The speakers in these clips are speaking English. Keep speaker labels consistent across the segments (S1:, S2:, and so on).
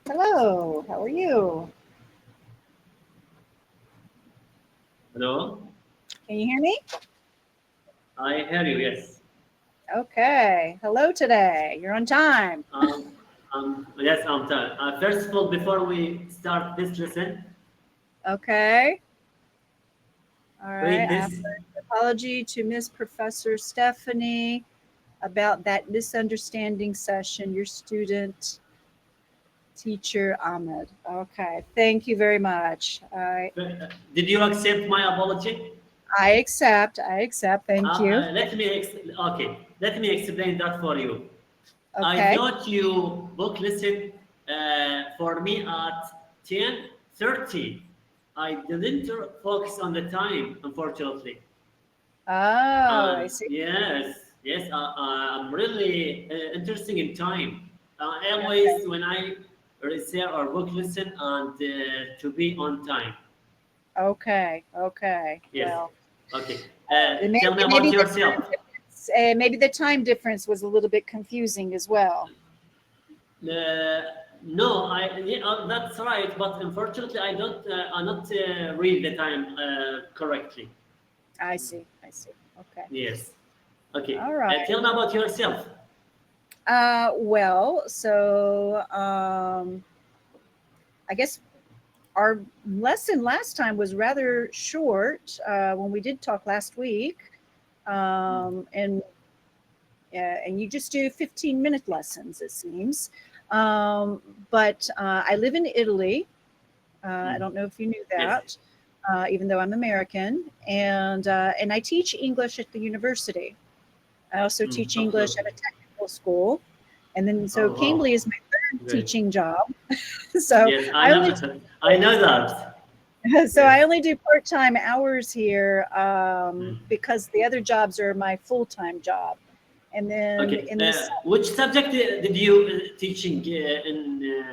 S1: Hello, how are you?
S2: Hello,
S1: Can you hear me?
S2: I hear you. Yes.
S1: Okay. Hello today. You're on time.
S2: Yes, I'm done. First of all, before we start this lesson,
S1: Okay. All right.
S2: read
S1: I have
S2: this.
S1: an apology to Miss Professor Stephanie about that misunderstanding session. Your student, teacher Ahmed. Okay. Thank you very much.
S2: Did you accept my apology?
S1: I accept. I accept. Thank you.
S2: Okay. Let me explain that for you. I
S1: Okay.
S2: thought you book lesson for me at 10:30. I didn't focus on the time, unfortunately.
S1: Oh, I
S2: And
S1: see.
S2: yes, I'm really interested in time.
S1: Okay.
S2: Always when I receive or book listen and to be on time.
S1: Okay. Okay.
S2: Yes.
S1: Well,
S2: Okay.
S1: maybe,
S2: Tell me about
S1: maybe the
S2: yourself.
S1: time difference, maybe the time difference was a little bit confusing as well.
S2: Uh, no, that's right. But unfortunately, I not read the time correctly.
S1: I see. I see. Okay.
S2: Yes. Okay.
S1: All right.
S2: Tell me about yourself.
S1: Well, so I guess our lesson last time was rather short when we did talk last week,
S2: Hmm.
S1: and and you just do 15-minute lessons, it seems. But I live in Italy. I
S2: Hmm.
S1: don't know if you knew
S2: Yes.
S1: that, even though I'm American, and I teach English at the university. I also
S2: Hmm.
S1: teach
S2: Okay.
S1: English at
S2: Okay.
S1: a technical school, and then so
S2: Oh
S1: Cambly
S2: wow.
S1: is my third
S2: Great.
S1: teaching job. So
S2: Yes, I
S1: I only
S2: know. I know that.
S1: so
S2: Yes.
S1: I only do part-time hours here
S2: Mm.
S1: because the other jobs are my full-time job. And then
S2: Okay.
S1: in this
S2: Which subject did you teaching
S1: in the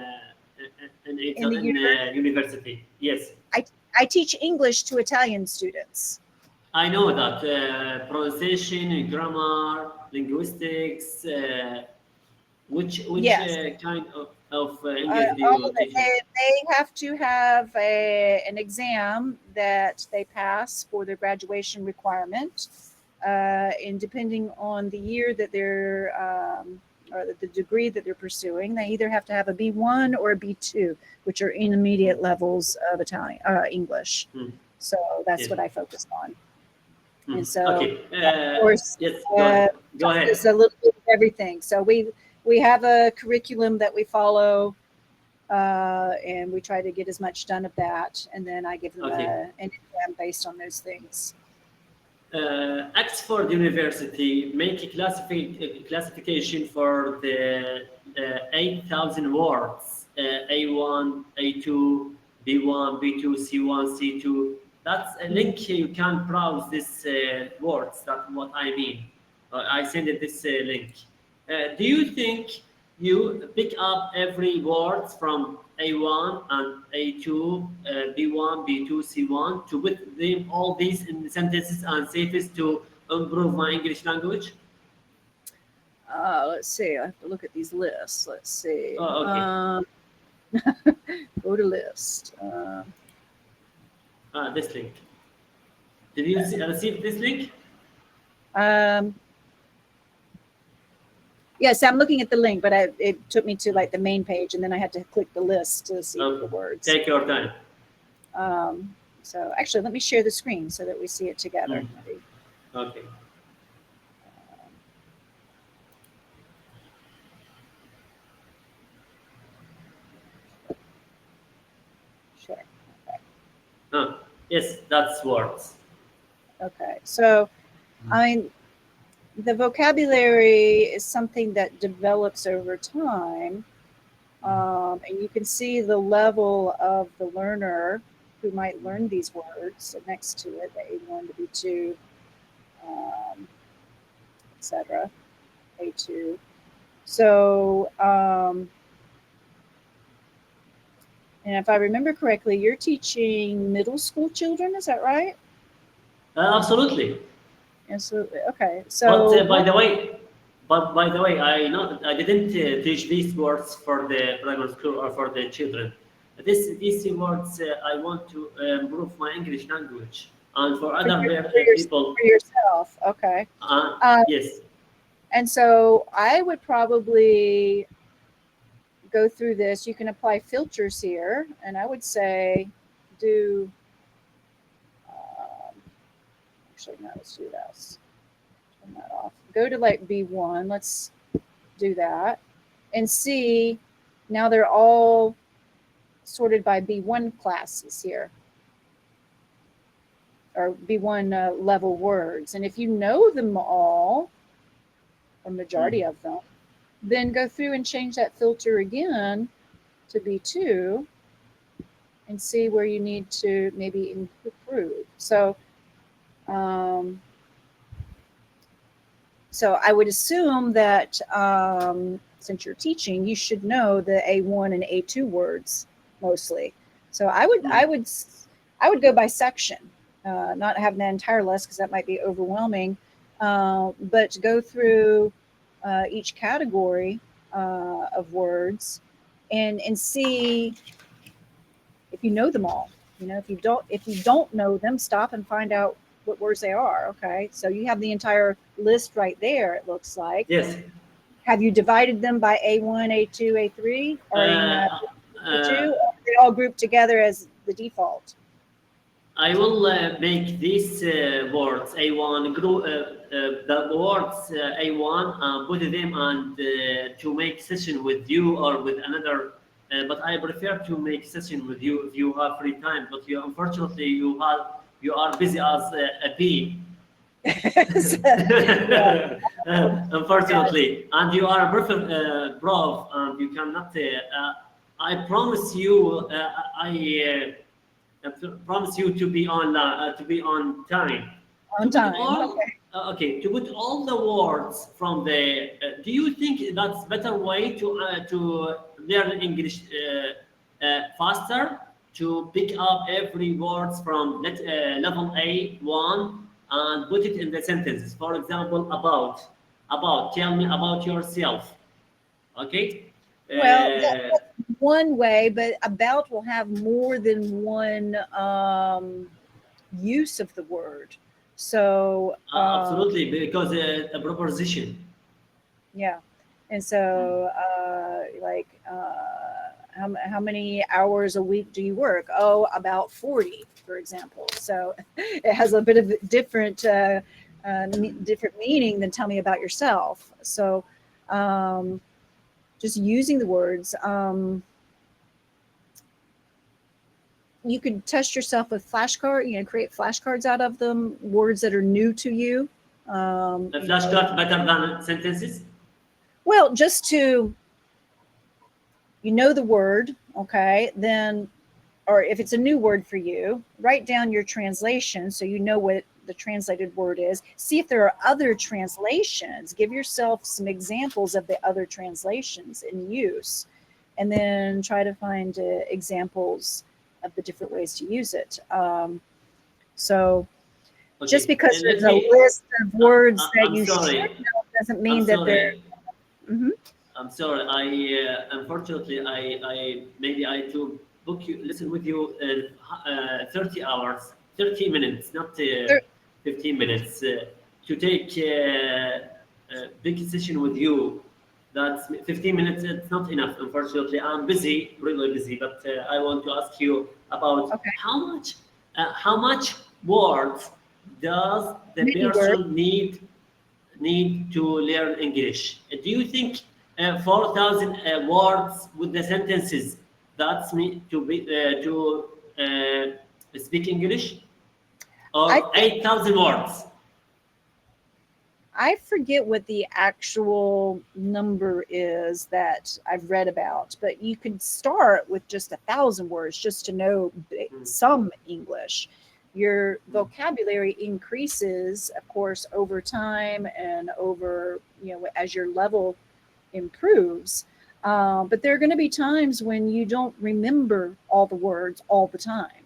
S2: in
S1: university,
S2: university? Yes,
S1: I I teach English to Italian students.
S2: I know that pronunciation, grammar, linguistics. Which
S1: Yes,
S2: kind of English do
S1: all
S2: you
S1: of it.
S2: teach?
S1: They have to have an exam that they pass for their graduation requirement, and depending on the year that they're or the degree that they're pursuing, they either have to have a B1 or a B2, which are
S2: Mm.
S1: intermediate levels of Italian English.
S2: Mm.
S1: So that's
S2: Yes.
S1: what I focus on. And
S2: Mm.
S1: so,
S2: Okay.
S1: of course,
S2: Yes. Go ahead. Go
S1: there's
S2: ahead.
S1: a little bit of everything. So we have a curriculum that we follow, and we try to get as much done of that. And then I give them
S2: Okay.
S1: an exam based on those things.
S2: Oxford University make a classification for the 8,000 words, A1, A2, B1, B2, C1, C2. That's a
S1: Mhm.
S2: link you can browse this words. That's what I mean. I send it this link. Do you think you pick up every word from A1 and A2, B1, B2, C1 to put them all these in sentences and safes to improve my English language?
S1: Let's see. I have to look at these lists. Let's see.
S2: Oh, okay.
S1: Go to list.
S2: This link. Did you receive this link?
S1: Um, yes, I'm looking at the link, but it took me to
S2: Hmm.
S1: like the main page, and then I had to click the list to see the
S2: Okay.
S1: words.
S2: Take your time.
S1: So actually, let me share the screen so that we see it together.
S2: Hmm. Okay.
S1: Share. Okay.
S2: Yes, that's words.
S1: Okay. So, I mean, the vocabulary is something that develops over time. And you can see the level of the learner who might learn these words. So next to it, the A1 to B2, etc. A2. So, and if I remember correctly, you're teaching middle school children. Is that right?
S2: Absolutely.
S1: Absolutely. Okay.
S2: But
S1: So what?
S2: But by the way, I didn't teach these words for the primary school or for the children. These words I want to improve my English language, and for other people.
S1: For yourself, okay.
S2: Yes.
S1: And so I would probably go through this. You can apply filters here, and I would say do. Actually, no, let's do this. Turn that off. Go to like B1. Let's do that and see. Now they're all sorted by B1 classes here, or B1 level words. And if you know them all, or majority of them, then go through and change that filter again to B2 and see where you need to maybe improve. So, so I would assume that since you're teaching, you should know the A1 and A2 words mostly. So I would go by section, not have the entire list because that might be overwhelming, but go through each category of words and see if you know them all. You know, if you don't know them, stop and find out what words they are. Okay, so you have the entire list right there. It looks like.
S2: Yes.
S1: Have you divided them by A1, A2, A3, or A2? Or are they all grouped together as the default?
S2: I will make these words A1 group, the words A1, put them and to make session with you or with another. But I prefer to make session with you if you have free time. But unfortunately you are busy as a bee. Unfortunately, and you are a perfect prof, and you cannot. I promise you. I promise you to be on time.
S1: On time.
S2: Okay. To put all the words from the. Do you think that's better way to learn English faster? To pick up every words from level A1 and put it in the sentences. For example, about. Tell me about yourself. Okay.
S1: Well, that's one way, but about will have more than one use of the word. So
S2: absolutely, because a preposition.
S1: Yeah, and so like how many hours a week do you work? Oh, about 40, for example. So it has a bit of different different meaning than tell me about yourself. So just using the words. You could test yourself with flashcard, create flashcards out of them, words that are new to you.
S2: A flashcard better than sentences?
S1: Well, just to, the word, okay, then, or if it's a new word for you, write down your translation so you know what the translated word is. See if there are other translations. Give yourself some examples of the other translations in use, and then try to find examples of the different ways to use it. So okay. Just because there's a list of words that you should know doesn't mean that they're...
S2: I'm sorry. Unfortunately, I maybe I to book you, listen with you 30 hours, 30 minutes, not 15 minutes, to take a big session with you. That's 15 minutes. It's not enough. Unfortunately, I'm busy, really busy. But I want to ask you about how much words does the person need to learn English? Do you think 4,000 words with the sentences that's me to be to speak English, or 8,000 words?
S1: I forget what the actual number is that I've read about, but you could start with just 1,000 words just to know some English. Your vocabulary increases, of course, over time and over, as your level improves. But there are going to be times when you don't remember all the words all the time.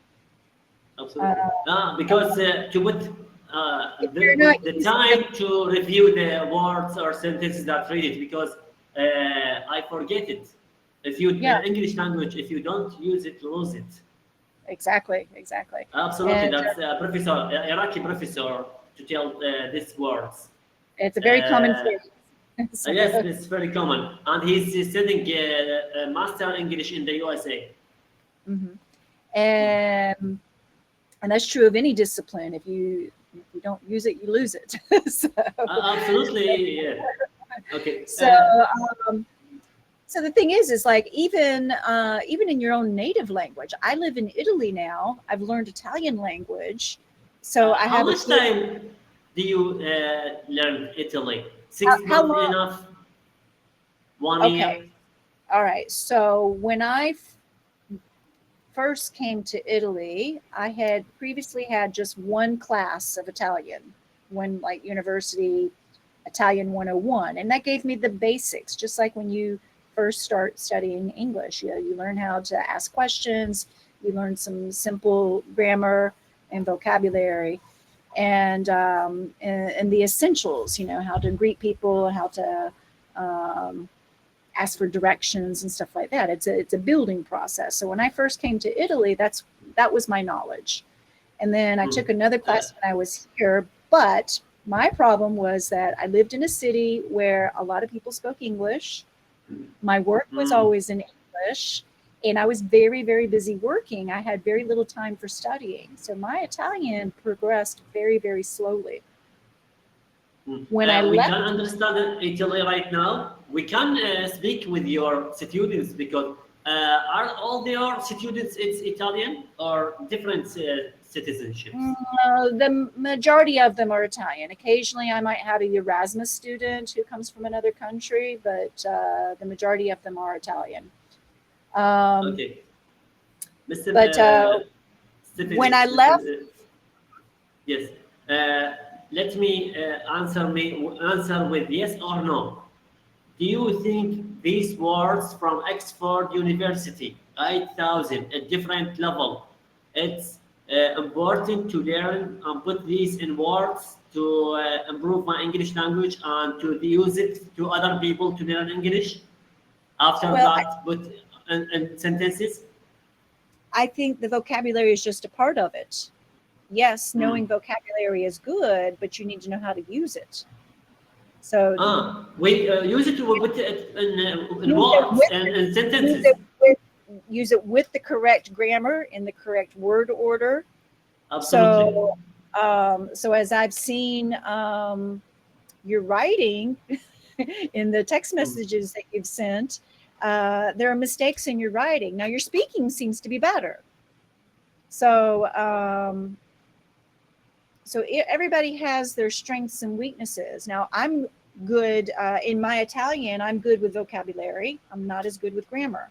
S2: Absolutely. Because to put
S1: If you're not
S2: the
S1: using
S2: time to review the words or sentences that read it, because I forget it. If you
S1: yeah,
S2: English language, if you don't use it, lose it.
S1: exactly.
S2: Absolutely,
S1: And
S2: that's a professor, Iraqi professor, to tell these words.
S1: it's a very common
S2: Uh,
S1: phrase. So,
S2: yes, it's very common, and he's studying master English in the USA.
S1: mhm. And that's true of any discipline. If you don't use it, you lose it. So,
S2: Absolutely, yeah. Okay.
S1: so, um, so the thing is like even in your own native language. I live in Italy now. I've learned Italian language, so I
S2: How
S1: have a
S2: much
S1: good.
S2: time do you learn Italy? Six
S1: How
S2: months
S1: long?
S2: enough? 1 year?
S1: Okay, all right. So when I first came to Italy, I had previously had just one class of Italian, one like university Italian 101, and that gave me the basics, just like when you first start studying English. You learn how to ask questions, you learn some simple grammar and vocabulary, and the essentials, how to greet people, how to ask for directions and stuff like that. It's a building process. So when I first came to Italy, that was my knowledge. And then I took
S2: Hmm.
S1: another
S2: Uh,
S1: class when I was here, but my problem was that I lived in a city where a lot of people spoke English. My work was
S2: hmm.
S1: always in English, and I was very, very busy working. I had very little time for studying. So my Italian progressed very, very slowly. When I
S2: We can
S1: left,
S2: understand Italy right now. We can speak with your students, because are all your students it's Italian or different citizenships?
S1: the majority of them are Italian. Occasionally, I might have a Erasmus student who comes from another country, but the majority of them are Italian. Um,
S2: Okay, Mr.
S1: but when
S2: Stephanie,
S1: I left,
S2: yes. Uh, Let me answer with yes or no. Do you think these words from Oxford University, 8,000, a different level, it's important to learn and put these in words to improve my English language and to use it to other people to learn English? After
S1: well,
S2: that, put in sentences?
S1: I think the vocabulary is just a part of it. Yes,
S2: Hmm.
S1: knowing vocabulary is good, but you need to know how to use it. So
S2: We use it with in
S1: use it
S2: words
S1: with
S2: and in
S1: use
S2: sentences.
S1: it with use it with the correct grammar in the correct word order.
S2: Absolutely.
S1: So as I've seen your writing in the text
S2: Hmm.
S1: messages that you've sent, there are mistakes in your writing. Now your speaking seems to be better. So everybody has their strengths and weaknesses. Now I'm good in my Italian. I'm good with vocabulary. I'm not as good with grammar.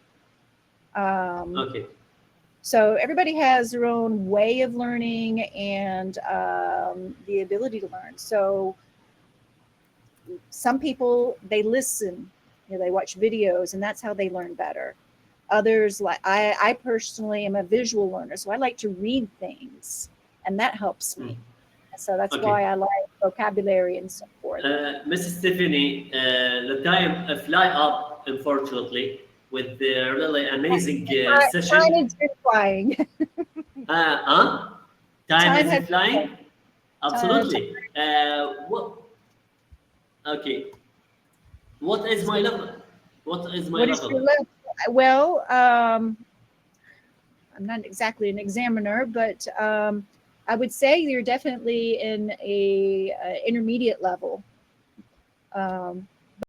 S1: Um,
S2: Okay.
S1: so everybody has their own way of learning and the ability to learn. So some people, they listen, they watch videos, and that's how they learn better. Others, like I personally am a visual learner, so I like to read things, and that helps
S2: Hmm.
S1: me. So that's
S2: Okay.
S1: why I like vocabulary and so forth.
S2: Mrs. Stephanie, the time fly up, unfortunately, with the really amazing
S1: Time
S2: session.
S1: has been flying.
S2: Huh? Time
S1: Time
S2: is
S1: has
S2: flying?
S1: time,
S2: Absolutely. What? Okay. What is my level? What is my
S1: what is your
S2: level?
S1: level? Well, I'm not exactly an examiner, but I would say you're definitely in a intermediate level.